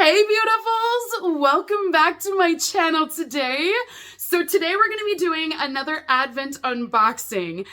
Hey beautifuls, welcome back to my channel today. So today we're going to be doing another Advent unboxing.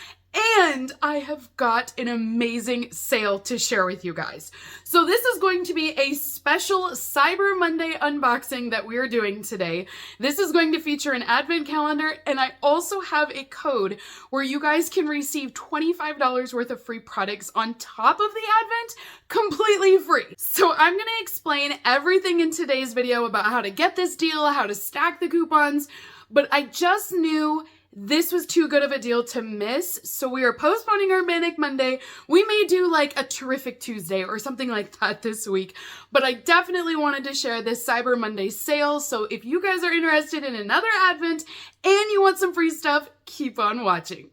And I have got an amazing sale to share with you guys. So this is going to be a special Cyber Monday unboxing that we are doing today. This is going to feature an advent calendar, and I also have a code where you guys can receive $25 worth of free products on top of the advent, completely free. So I'm going to explain everything in today's video about how to get this deal, how to stack the coupons, but I just knew this was too good of a deal to miss, so we are postponing our Manic Monday. We may do like a Terrific Tuesday or something like that this week, but I definitely wanted to share this Cyber Monday sale, so if you guys are interested in another Advent and you want some free stuff, keep on watching.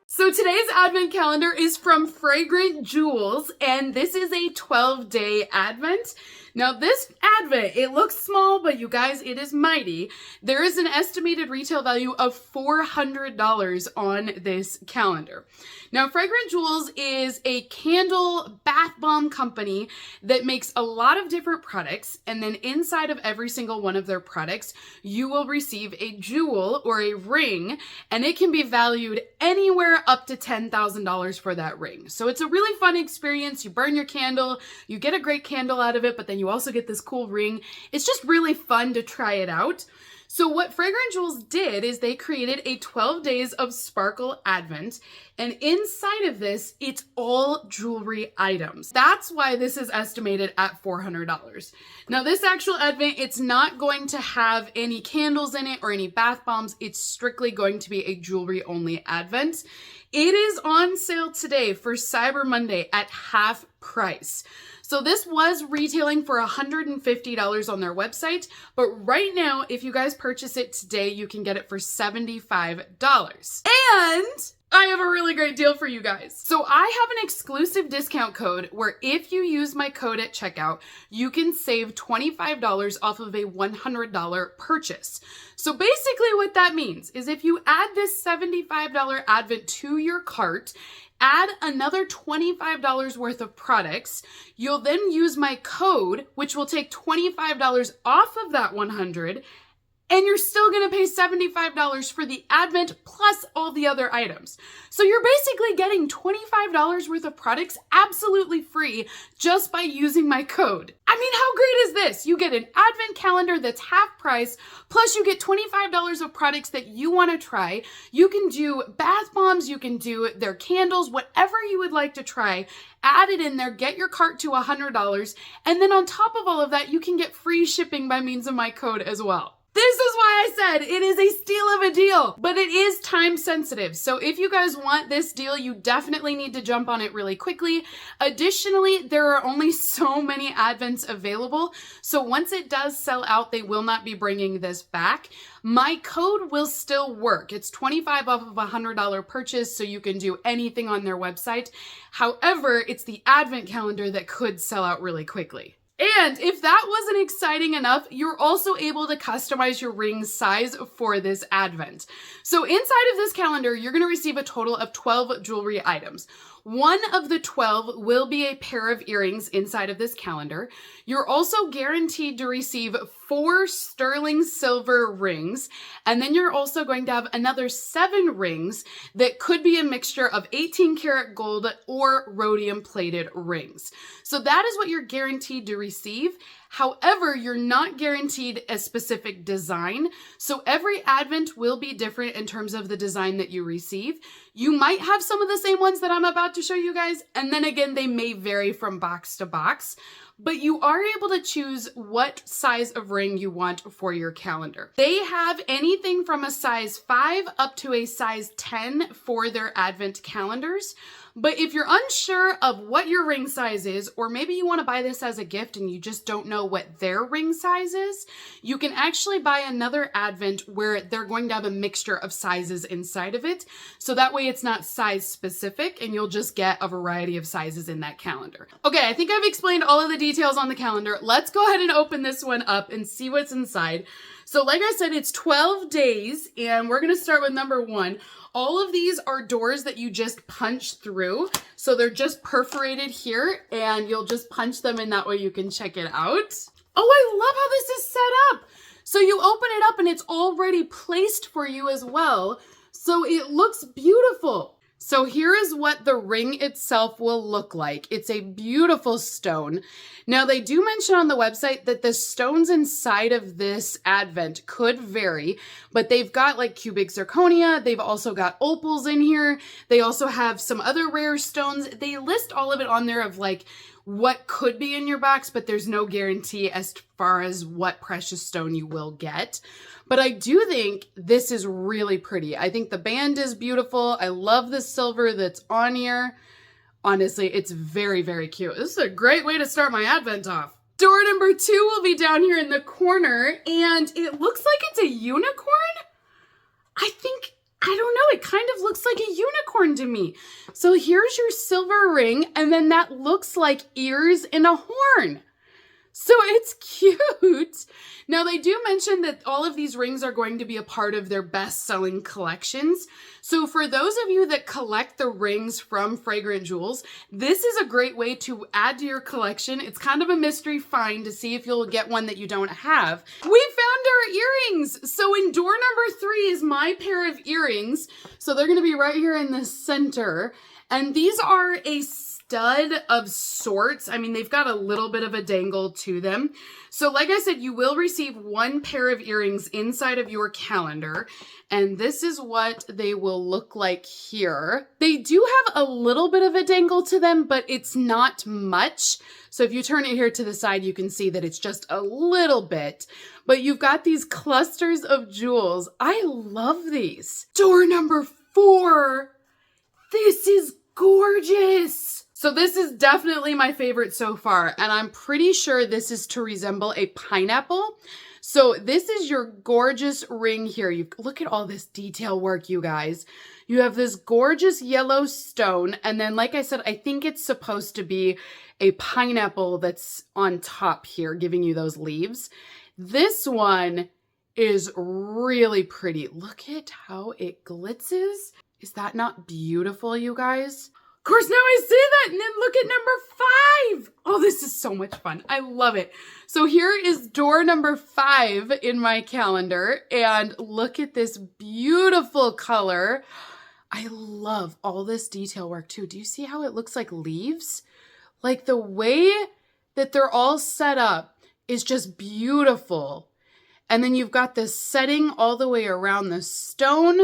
So today's advent calendar is from Fragrant Jewels, and this is a 12-day advent. Now this advent, it looks small, but you guys, it is mighty. There is an estimated retail value of $400 on this calendar. Now Fragrant Jewels is a candle bath bomb company that makes a lot of different products, and then inside of every single one of their products, you will receive a jewel or a ring, and it can be valued anywhere up to $10,000 for that ring. So it's a really fun experience. You burn your candle, you get a great candle out of it, but then you also get this cool ring. It's just really fun to try it out. So what Fragrant Jewels did is they created a 12 days of sparkle advent, and inside of this, it's all jewelry items. That's why this is estimated at $400. Now this actual advent, it's not going to have any candles in it or any bath bombs. It's strictly going to be a jewelry only advent. It is on sale today for Cyber Monday at half price. So this was retailing for $150 on their website, but right now, if you guys purchase it today, you can get it for $75. And I have a really great deal for you guys. So I have an exclusive discount code where if you use my code at checkout, you can save $25 off of a $100 purchase. So basically what that means is if you add this $75 advent to your cart, add another $25 worth of products, you'll then use my code, which will take $25 off of that $100, and you're still gonna pay $75 for the advent plus all the other items. So you're basically getting $25 worth of products absolutely free just by using my code. I mean, how great is this? You get an advent calendar that's half price, plus you get $25 of products that you wanna try. You can do bath bombs, you can do their candles, whatever you would like to try. Add it in there, get your cart to $100, and then on top of all of that, you can get free shipping by means of my code as well. This is why I said it is a steal of a deal, but it is time sensitive. So if you guys want this deal, you definitely need to jump on it really quickly. Additionally, there are only so many advents available. So once it does sell out, they will not be bringing this back. My code will still work. It's $25 off of a $100 purchase, so you can do anything on their website. However, it's the advent calendar that could sell out really quickly. And if that wasn't exciting enough, you're also able to customize your ring size for this advent. So inside of this calendar, you're going to receive a total of 12 jewelry items. One of the 12 will be a pair of earrings inside of this calendar. You're also guaranteed to receive 4 sterling silver rings, and then you're also going to have another 7 rings that could be a mixture of 18 karat gold or rhodium plated rings. So that is what you're guaranteed to receive. However, you're not guaranteed a specific design, so every advent will be different in terms of the design that you receive. You might have some of the same ones that I'm about to show you guys, and then again, they may vary from box to box, but you are able to choose what size of ring you want for your calendar. They have anything from a size 5 up to a size 10 for their advent calendars. But if you're unsure of what your ring size is, or maybe you want to buy this as a gift and you just don't know what their ring size is, you can actually buy another advent where they're going to have a mixture of sizes inside of it. So that way it's not size specific and you'll just get a variety of sizes in that calendar. Okay, I think I've explained all of the details on the calendar. Let's go ahead and open this one up and see what's inside. So like I said, it's 12 days, and we're gonna start with number 1. All of these are doors that you just punch through. So they're just perforated here, and you'll just punch them, and that way you can check it out. Oh, I love how this is set up. So you open it up and it's already placed for you as well. So it looks beautiful. So here is what the ring itself will look like. It's a beautiful stone. Now they do mention on the website that the stones inside of this advent could vary, but they've got like cubic zirconia. They've also got opals in here. They also have some other rare stones. They list all of it on there of like what could be in your box, but there's no guarantee as far as what precious stone you will get. But I do think this is really pretty. I think the band is beautiful. I love the silver that's on here. Honestly, it's very, very cute. This is a great way to start my advent off. Door number 2 will be down here in the corner, and it looks like it's a unicorn. I don't know, it kind of looks like a unicorn to me. So here's your silver ring, and then that looks like ears and a horn. So it's cute. Now they do mention that all of these rings are going to be a part of their best-selling collections. So for those of you that collect the rings from Fragrant Jewels, this is a great way to add to your collection. It's kind of a mystery find to see if you'll get one that you don't have. We found our earrings. So in door number 3 is my pair of earrings. So they're gonna be right here in the center. And these are a stud of sorts. I mean, they've got a little bit of a dangle to them. So like I said, you will receive 1 pair of earrings inside of your calendar. And this is what they will look like here. They do have a little bit of a dangle to them, but it's not much. So if you turn it here to the side, you can see that it's just a little bit. But you've got these clusters of jewels. I love these. Door number 4. This is gorgeous. So this is definitely my favorite so far, and I'm pretty sure this is to resemble a pineapple. So this is your gorgeous ring here. Look at all this detail work, you guys. You have this gorgeous yellow stone, and then like I said, I think it's supposed to be a pineapple that's on top here, giving you those leaves. This one is really pretty. Look at how it glitzes. Is that not beautiful, you guys? Of course, now I see that, and then look at number 5. Oh, this is so much fun. I love it. So here is door number 5 in my calendar, and look at this beautiful color. I love all this detail work too. Do you see how it looks like leaves? Like the way that they're all set up is just beautiful. And then you've got this setting all the way around the stone.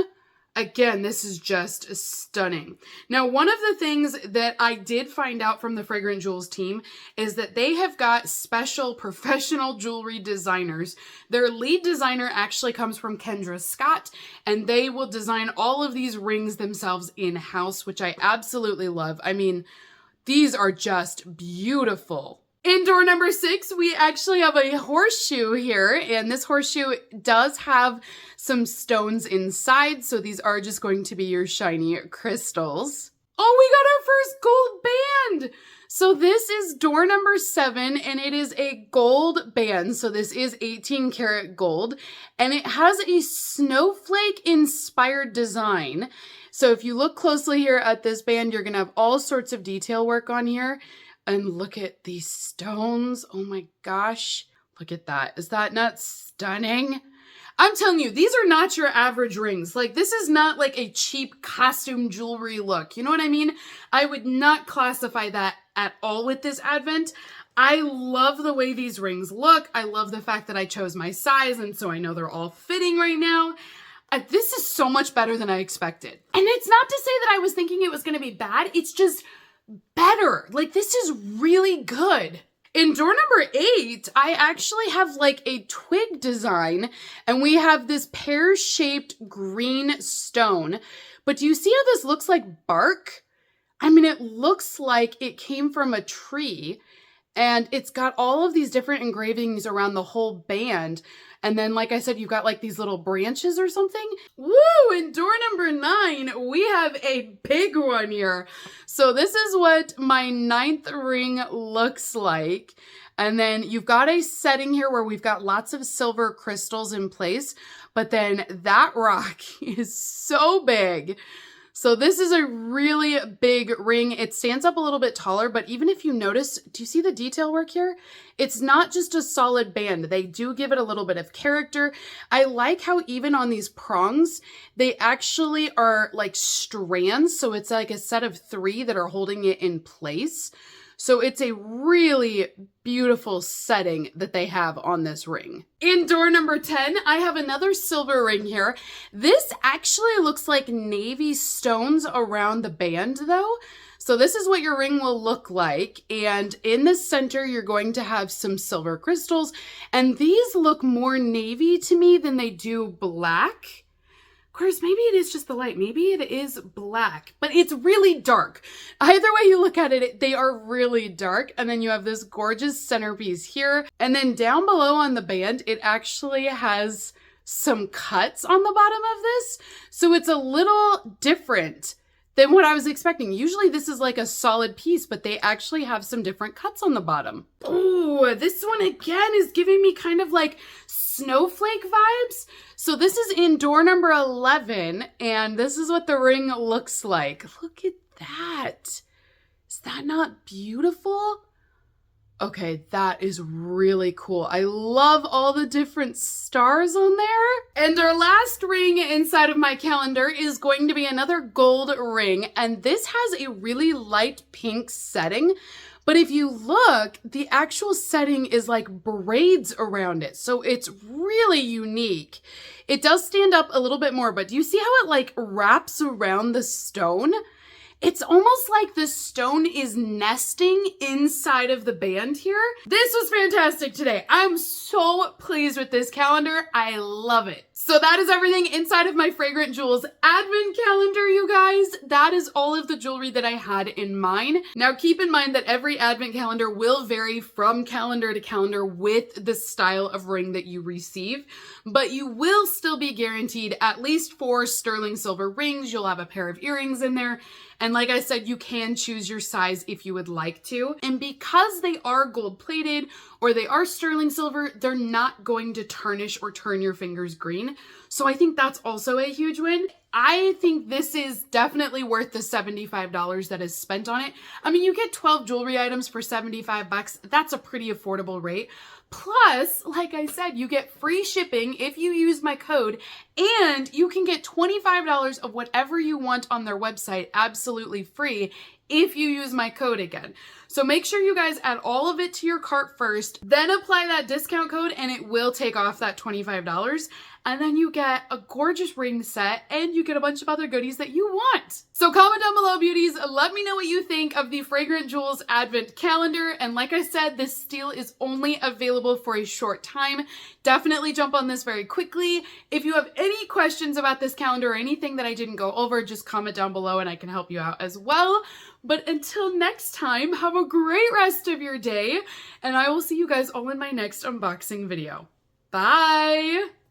Again, this is just stunning. Now, one of the things that I did find out from the Fragrant Jewels team is that they have got special professional jewelry designers. Their lead designer actually comes from Kendra Scott, and they will design all of these rings themselves in-house, which I absolutely love. I mean, these are just beautiful. In door number 6, we actually have a horseshoe here, and this horseshoe does have some stones inside, so these are just going to be your shiny crystals. Oh, we got our first gold band! So this is door number 7, and it is a gold band, so this is 18 karat gold, and it has a snowflake-inspired design. So if you look closely here at this band, you're gonna have all sorts of detail work on here. And look at these stones. Oh my gosh. Look at that. Is that not stunning? I'm telling you, these are not your average rings. Like, this is not like a cheap costume jewelry look. You know what I mean? I would not classify that at all with this advent. I love the way these rings look. I love the fact that I chose my size, and so I know they're all fitting right now. This is so much better than I expected. And it's not to say that I was thinking it was going to be bad. It's just better. Like, this is really good. In door number 8, I actually have like a twig design, and we have this pear-shaped green stone. But do you see how this looks like bark? I mean, it looks like it came from a tree, And it's got all of these different engravings around the whole band. And then, like I said, you've got like these little branches or something. Woo! In door number 9, we have a big one here. So this is what my 9th ring looks like. And then you've got a setting here where we've got lots of silver crystals in place. But then that rock is so big. So this is a really big ring. It stands up a little bit taller, but even if you notice, do you see the detail work here? It's not just a solid band. They do give it a little bit of character. I like how even on these prongs, they actually are like strands. So it's like a set of 3 that are holding it in place. So it's a really beautiful setting that they have on this ring. In door number 10, I have another silver ring here. This actually looks like navy stones around the band though. So this is what your ring will look like. And in the center, you're going to have some silver crystals. And these look more navy to me than they do black. Of course, maybe it is just the light. Maybe it is black, but it's really dark. Either way you look at it, they are really dark. And then you have this gorgeous centerpiece here. And then down below on the band, it actually has some cuts on the bottom of this. So it's a little different than what I was expecting. Usually this is like a solid piece, but they actually have some different cuts on the bottom. Ooh, this one again is giving me kind of like snowflake vibes. So this is in door number 11, and this is what the ring looks like. Look at that. Is that not beautiful? Okay, that is really cool. I love all the different stars on there. And our last ring inside of my calendar is going to be another gold ring. And this has a really light pink setting. But if you look, the actual setting is like braids around it. So it's really unique. It does stand up a little bit more, but do you see how it like wraps around the stone? It's almost like the stone is nesting inside of the band here. This was fantastic today. I'm so pleased with this calendar. I love it. So that is everything inside of my Fragrant Jewels advent calendar, you guys. That is all of the jewelry that I had in mine. Now keep in mind that every advent calendar will vary from calendar to calendar with the style of ring that you receive, but you will still be guaranteed at least 4 sterling silver rings. You'll have a pair of earrings in there. And like I said, you can choose your size if you would like to. And because they are gold plated or they are sterling silver, they're not going to tarnish or turn your fingers green. So I think that's also a huge win. I think this is definitely worth the $75 that is spent on it. I mean, you get 12 jewelry items for 75 bucks. That's a pretty affordable rate. Plus, like I said, you get free shipping if you use my code, and you can get $25 of whatever you want on their website absolutely free if you use my code again. So make sure you guys add all of it to your cart first, then apply that discount code and it will take off that $25. And then you get a gorgeous ring set and you get a bunch of other goodies that you want. So comment down below, beauties. Let me know what you think of the Fragrant Jewels Advent Calendar. And like I said, this steal is only available for a short time. Definitely jump on this very quickly. If you have any questions about this calendar or anything that I didn't go over, just comment down below and I can help you out as well. But until next time, have a great rest of your day, and I will see you guys all in my next unboxing video. Bye!